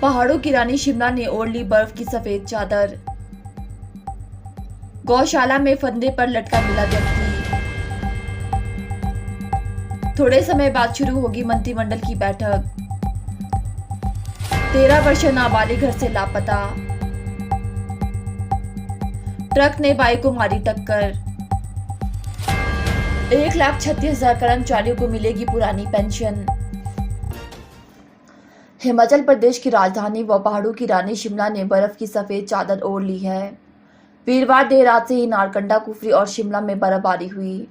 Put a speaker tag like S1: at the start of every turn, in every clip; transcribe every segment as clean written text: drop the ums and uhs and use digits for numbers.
S1: पहाड़ों की रानी शिमला ने ओढ़ ली बर्फ की सफेद चादर। गौशाला में फंदे पर लटका मिला व्यक्ति। थोड़े समय बाद शुरू होगी मंत्रिमंडल की बैठक। 13 वर्षीय नाबालिग घर से लापता। ट्रक ने बाइक को मारी टक्कर। 1,36,000 कर्मचारियों को मिलेगी पुरानी पेंशन। हिमाचल प्रदेश की राजधानी व पहाड़ों की रानी शिमला ने बर्फ की सफेद चादर ओढ़ ली है। वीरवार देर रात से ही नारकंडा, कुफरी और शिमला में बर्फबारी हुई।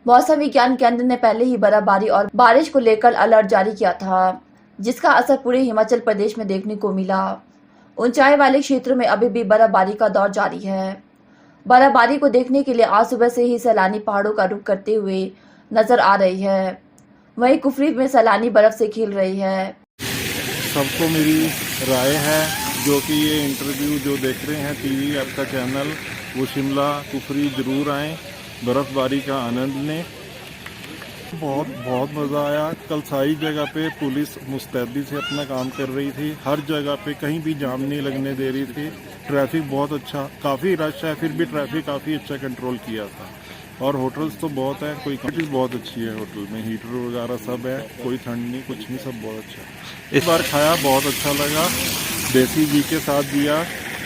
S1: मौसम विज्ञान केंद्र ने पहले ही बर्फबारी और बारिश को लेकर अलर्ट जारी किया था, जिसका असर पूरे हिमाचल प्रदेश में देखने को मिला। ऊंचाई वाले क्षेत्रों में अभी भी बर्फबारी का दौर जारी है। बर्फबारी को देखने के लिए आज सुबह से ही सैलानी पहाड़ों का रुख करते हुए नजर आ रही है। वहीं कुफरी में सैलानी बर्फ से खेल रही है।
S2: सबको मेरी राय है, जो कि ये इंटरव्यू जो देख रहे हैं टीवी आपका चैनल, वो शिमला कुफरी ज़रूर आएँ, बर्फ़बारी का आनंद लें। बहुत मज़ा आया। कल सारी जगह पे पुलिस मुस्तैदी से अपना काम कर रही थी। हर जगह पे कहीं भी जाम नहीं लगने दे रही थी। ट्रैफिक बहुत अच्छा, काफ़ी रश है, फिर भी ट्रैफिक काफ़ी अच्छा कंट्रोल किया था। और होटल्स तो बहुत है, कोई क्वालिटी बहुत अच्छी है होटल में, हीटर वगैरह सब है, कोई ठंड नहीं, कुछ नहीं, सब बहुत अच्छा है। इस बार खाया बहुत अच्छा लगा, देसी घी के साथ दिया,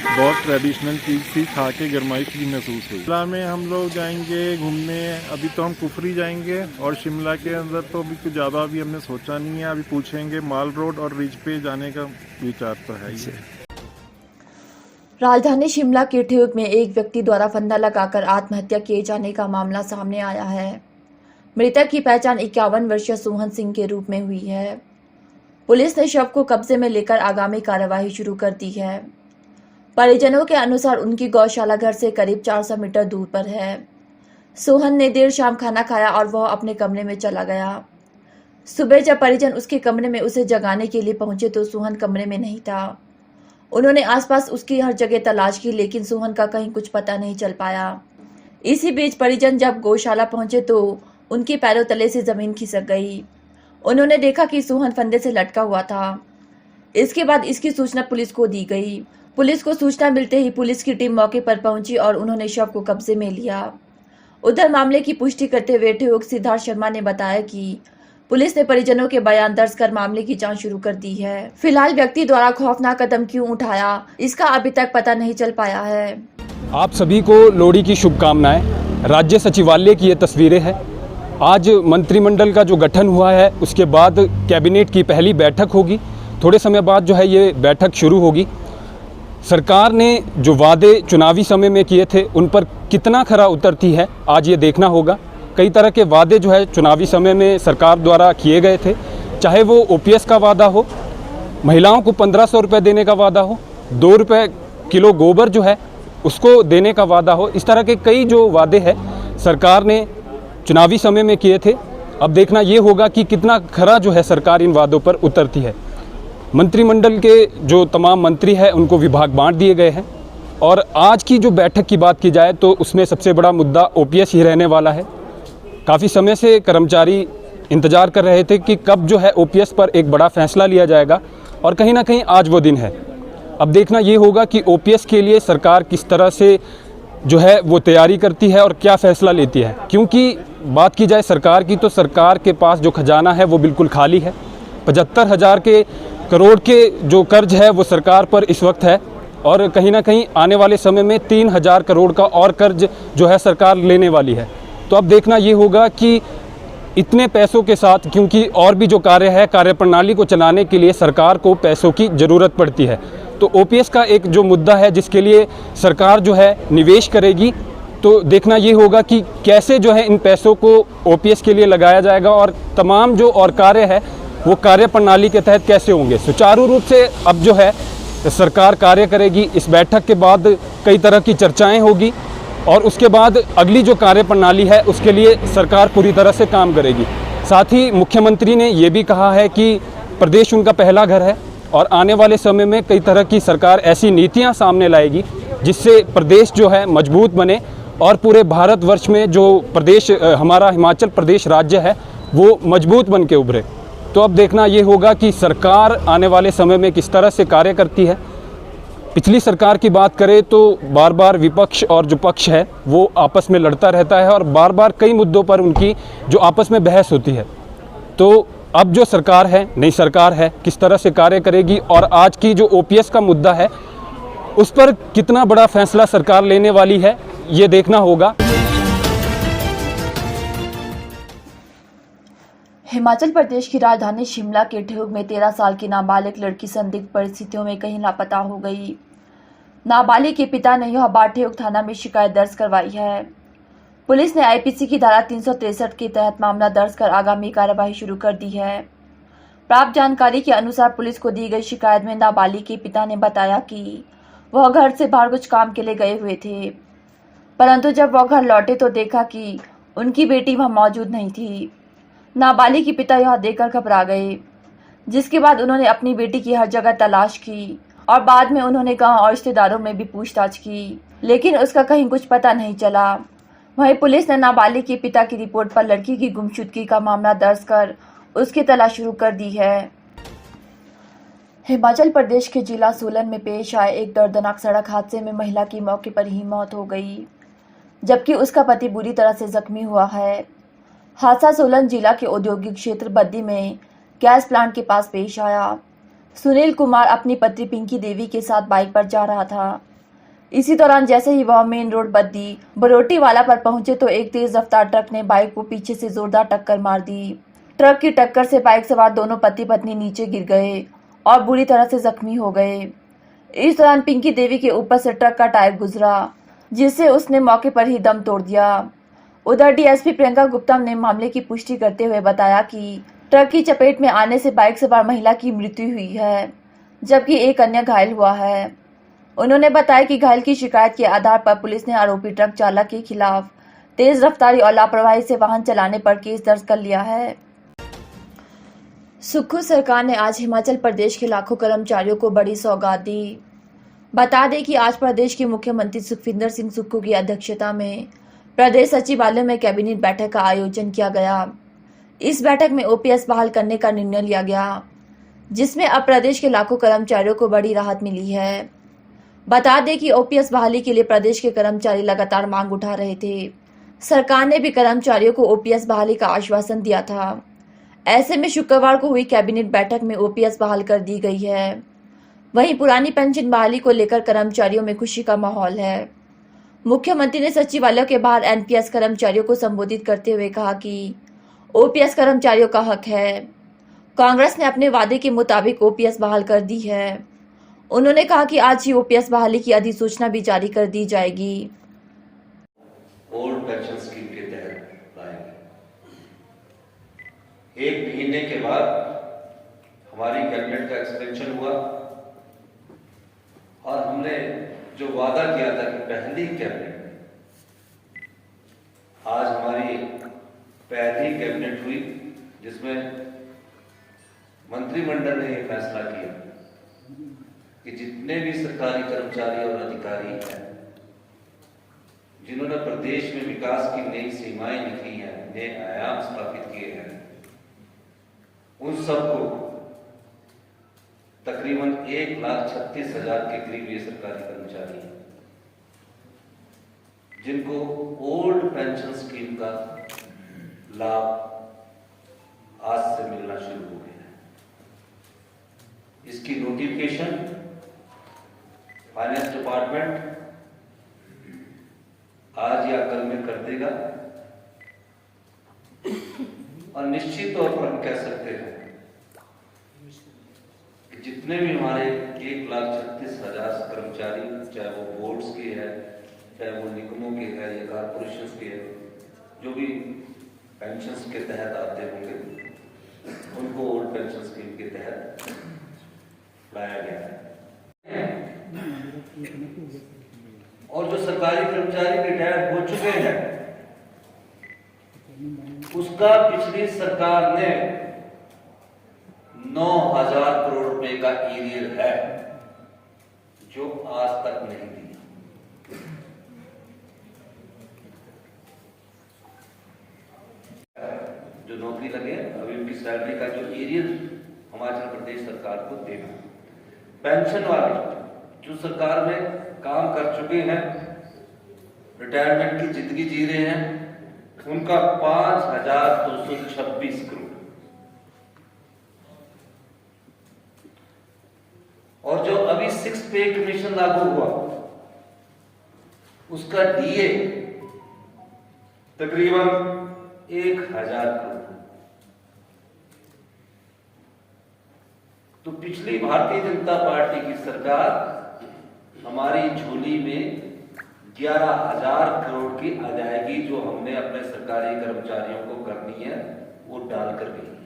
S2: बहुत ट्रेडिशनल चीज़ थी, खा के गरमाइश भी महसूस हुई। शिमला में हम लोग जाएंगे घूमने, अभी तो हम कुफरी जाएंगे और शिमला के अंदर तो अभी कुछ ज़्यादा अभी हमने सोचा नहीं है। अभी पूछेंगे माल रोड और रिज पे जाने का विचार तो है ही।
S1: राजधानी शिमला के ठियोग में एक व्यक्ति द्वारा फंदा लगाकर आत्महत्या किए जाने का मामला सामने आया है। मृतक की पहचान 51 वर्षीय सोहन सिंह के रूप में हुई है। पुलिस ने शव को कब्जे में लेकर आगामी कार्यवाही शुरू कर दी है। परिजनों के अनुसार उनकी गौशाला घर से करीब 400 मीटर दूर पर है। सोहन ने देर शाम खाना खाया और वह अपने कमरे में चला गया। सुबह जब परिजन उसके कमरे में उसे जगाने के लिए पहुंचे तो सोहन कमरे में नहीं था। उन्होंने आसपास उसकी हर जगह तलाश की, लेकिन सोहन का कहीं कुछ पता नहीं चल पाया। इसी बीच परिजन जब गौशाला पहुंचे तो उनके पैरों तले से जमीन खिसक गई। उन्होंने देखा कि सोहन फंदे से लटका हुआ था। इसके बाद इसकी सूचना पुलिस को दी गई। पुलिस को सूचना मिलते ही पुलिस की टीम मौके पर पहुंची और उन्होंने शव को कब्जे में लिया। उधर मामले की पुष्टि करते हुए ठियोग सिद्धार्थ शर्मा ने बताया कि पुलिस ने परिजनों के बयान दर्ज कर मामले की जांच शुरू कर दी है। फिलहाल व्यक्ति द्वारा खौफनाक कदम क्यों उठाया, इसका अभी तक पता नहीं चल पाया है।
S3: आप सभी को लोहड़ी की शुभकामनाएं। राज्य सचिवालय की ये तस्वीरें हैं। आज मंत्रिमंडल का जो गठन हुआ है उसके बाद कैबिनेट की पहली बैठक होगी। थोड़े समय बाद जो है ये बैठक शुरू होगी। सरकार ने जो वादे चुनावी समय में किए थे उन पर कितना खरा उतरती है आज ये देखना होगा। कई तरह के वादे जो है चुनावी समय में सरकार द्वारा किए गए थे, चाहे वो ओपीएस का वादा हो, महिलाओं को 1500 रुपये देने का वादा हो, 2 रुपये किलो गोबर जो है उसको देने का वादा हो। इस तरह के कई जो वादे हैं सरकार ने चुनावी समय में किए थे। अब देखना ये होगा कि कितना खरा जो है सरकार इन वादों पर उतरती है। मंत्रिमंडल के जो तमाम मंत्री हैं उनको विभाग बांट दिए गए हैं और आज की जो बैठक की बात की जाए तो उसमें सबसे बड़ा मुद्दा ओपीएस ही रहने वाला है। काफ़ी समय से कर्मचारी इंतज़ार कर रहे थे कि कब जो है ओपीएस पर एक बड़ा फैसला लिया जाएगा और कहीं ना कहीं आज वो दिन है। अब देखना ये होगा कि ओपीएस के लिए सरकार किस तरह से जो है वो तैयारी करती है और क्या फ़ैसला लेती है। क्योंकि बात की जाए सरकार की तो सरकार के पास जो खजाना है वो बिल्कुल खाली है। 75,000 करोड़ के जो कर्ज है वो सरकार पर इस वक्त है और कहीं ना कहीं आने वाले समय में 3,000 करोड़ का और कर्ज जो है सरकार लेने वाली है। तो अब देखना ये होगा कि इतने पैसों के साथ, क्योंकि और भी जो कार्य है, कार्यप्रणाली को चलाने के लिए सरकार को पैसों की ज़रूरत पड़ती है। तो ओपीएस का एक जो मुद्दा है जिसके लिए सरकार जो है निवेश करेगी, तो देखना ये होगा कि कैसे जो है इन पैसों को ओपीएस के लिए लगाया जाएगा और तमाम जो और कार्य है वो कार्यप्रणाली के तहत कैसे होंगे। सुचारू रूप से अब जो है सरकार कार्य करेगी। इस बैठक के बाद कई तरह की चर्चाएँ होगी और उसके बाद अगली जो कार्यप्रणाली है उसके लिए सरकार पूरी तरह से काम करेगी। साथ ही मुख्यमंत्री ने ये भी कहा है कि प्रदेश उनका पहला घर है और आने वाले समय में कई तरह की सरकार ऐसी नीतियां सामने लाएगी जिससे प्रदेश जो है मजबूत बने और पूरे भारतवर्ष में जो प्रदेश हमारा हिमाचल प्रदेश राज्य है वो मजबूत बन के उभरे। तो अब देखना ये होगा कि सरकार आने वाले समय में किस तरह से कार्य करती है। पिछली सरकार की बात करें तो बार बार विपक्ष और जो पक्ष है वो आपस में लड़ता रहता है और बार बार कई मुद्दों पर उनकी जो आपस में बहस होती है। तो अब जो सरकार है, नई सरकार है, किस तरह से कार्य करेगी और आज की जो ओपीएस का मुद्दा है उस पर कितना बड़ा फैसला सरकार लेने वाली है, ये देखना होगा।
S1: हिमाचल प्रदेश की राजधानी शिमला के ठियोग में 13 साल की नाबालिग लड़की संदिग्ध परिस्थितियों में कहीं लापता हो गई। नाबालिग के पिता ने यह बात ठियोग थाना में शिकायत दर्ज करवाई है। पुलिस ने आईपीसी की धारा 363 के तहत मामला दर्ज कर आगामी कार्रवाई शुरू कर दी है। प्राप्त जानकारी के अनुसार पुलिस को दी गई शिकायत में नाबालिग के पिता ने बताया कि वह घर से बाहर कुछ काम के लिए गए हुए थे, परंतु जब वह घर लौटे तो देखा कि उनकी बेटी वहां मौजूद नहीं थी। नाबालिग के पिता यह देखकर घबरा गए, जिसके बाद उन्होंने अपनी बेटी की हर जगह तलाश की और बाद में उन्होंने गांव और रिश्तेदारों में भी पूछताछ की, लेकिन उसका कहीं कुछ पता नहीं चला। वहीं पुलिस ने नाबालिग के पिता की रिपोर्ट पर लड़की की गुमशुदगी का मामला दर्ज कर उसकी तलाश शुरू कर दी है। हिमाचल प्रदेश के जिला सोलन में पेश आए एक दर्दनाक सड़क हादसे में महिला की मौके पर ही मौत हो गई, जबकि उसका पति बुरी तरह से जख्मी हुआ है। हादसा सोलन जिला के औद्योगिक क्षेत्र बद्दी में गैस प्लांट के पास पेश आया। सुनील कुमार अपनी पत्नी पिंकी देवी के साथ बाइक पर जा रहा था। इसी दौरान जैसे ही वह मेन रोड बद्दी बरोटीवाला पर पहुंचे तो एक तेज रफ्तार ट्रक ने बाइक को पीछे से जोरदार टक्कर मार दी। ट्रक की टक्कर से बाइक सवार दोनों पति पत्नी नीचे गिर गए और बुरी तरह से जख्मी हो गए। इस दौरान पिंकी देवी के ऊपर से ट्रक का टायर गुजरा, जिससे उसने मौके पर ही दम तोड़ दिया। उधर डीएसपी प्रियंका गुप्ता ने मामले की पुष्टि करते हुए बताया कि ट्रक की चपेट में आने से बाइक सवार महिला की मृत्यु हुई है, जबकि एक अन्य घायल हुआ है। उन्होंने बताया कि घायल की शिकायत के आधार पर पुलिस ने आरोपी ट्रक चालक के खिलाफ तेज रफ्तारी और लापरवाही से वाहन चलाने पर केस दर्ज कर लिया है। सुक्खू सरकार ने आज हिमाचल प्रदेश के लाखों कर्मचारियों को बड़ी सौगात दी। बता दें कि आज प्रदेश के मुख्यमंत्री सुखविंदर सिंह सुक्खू की अध्यक्षता में प्रदेश सचिवालय में कैबिनेट बैठक का आयोजन किया गया। इस बैठक में ओपीएस बहाल करने का निर्णय लिया गया, जिसमें अब प्रदेश के लाखों कर्मचारियों को बड़ी राहत मिली है। बता दें कि ओपीएस बहाली के लिए प्रदेश के कर्मचारी लगातार मांग उठा रहे थे। सरकार ने भी कर्मचारियों को ओपीएस बहाली का आश्वासन दिया था। ऐसे में शुक्रवार को हुई कैबिनेट बैठक में ओपीएस बहाल कर दी गई है। वहीं पुरानी पेंशन बहाली को लेकर कर्मचारियों में खुशी का माहौल है। मुख्यमंत्री ने सचिवालय के बाहर एनपीएस कर्मचारियों को संबोधित करते हुए कहा कि ओपीएस कर्मचारियों का हक है। कांग्रेस ने अपने वादे के मुताबिक ओपीएस बहाल कर दी है। उन्होंने कहा कि आज ही ओपीएस बहाली की अधिसूचना भी जारी कर दी जाएगी।
S4: ओल्ड पेंशन स्कीम के तहत लाएंगे। 1 महीने के बाद हमारी कैबिनेट का एक्सपेंशन हुआ और हमने जो वादा किया था कि पहली कैबिनेट, आज हमारी पहली कैबिनेट हुई जिसमें मंत्रिमंडल ने यह फैसला किया कि जितने भी सरकारी कर्मचारी और अधिकारी हैं जिन्होंने प्रदेश में विकास की नई सीमाएं लिखी हैं, नए आयाम स्थापित किए हैं, उन सबको तकरीबन 1,36,000 के करीब ये सरकारी कर्मचारी हैं जिनको ओल्ड पेंशन स्कीम का लाभ आज से मिलना शुरू हो गया है। इसकी नोटिफिकेशन फाइनेंस डिपार्टमेंट आज या कल में कर देगा और निश्चित तौर पर हम कह सकते हैं कि जितने भी हमारे 1,36,000 कर्मचारी, चाहे वो बोर्ड्स के हैं, चाहे वो निगमों के हैं या कारपोरेशन के हैं, जो भी पेंशन्स के तहत आते होंगे, उनको ओल्ड पेंशन स्कीम के तहत लाया गया है। और जो सरकारी कर्मचारी रिटायर हो चुके हैं उसका पिछली सरकार ने 9,000 करोड़ रुपए का एरियर है जो आज तक नहीं दिया। जो नौकरी लगे अभी उनकी सैलरी का जो एरियल हिमाचल प्रदेश सरकार को देना। पेंशन वाले जो सरकार में काम कर चुके हैं, रिटायरमेंट की जिंदगी जी रहे हैं, उनका 5,226 करोड़। और जो अभी 6 पे कमीशन लागू हुआ उसका डीए तकरीबन 1,000 करोड़। तो पिछली भारतीय जनता पार्टी की सरकार हमारी झोली में 11,000 करोड़ की अदायगी जो हमने अपने सरकारी कर्मचारियों को करनी है वो डाल कर गई।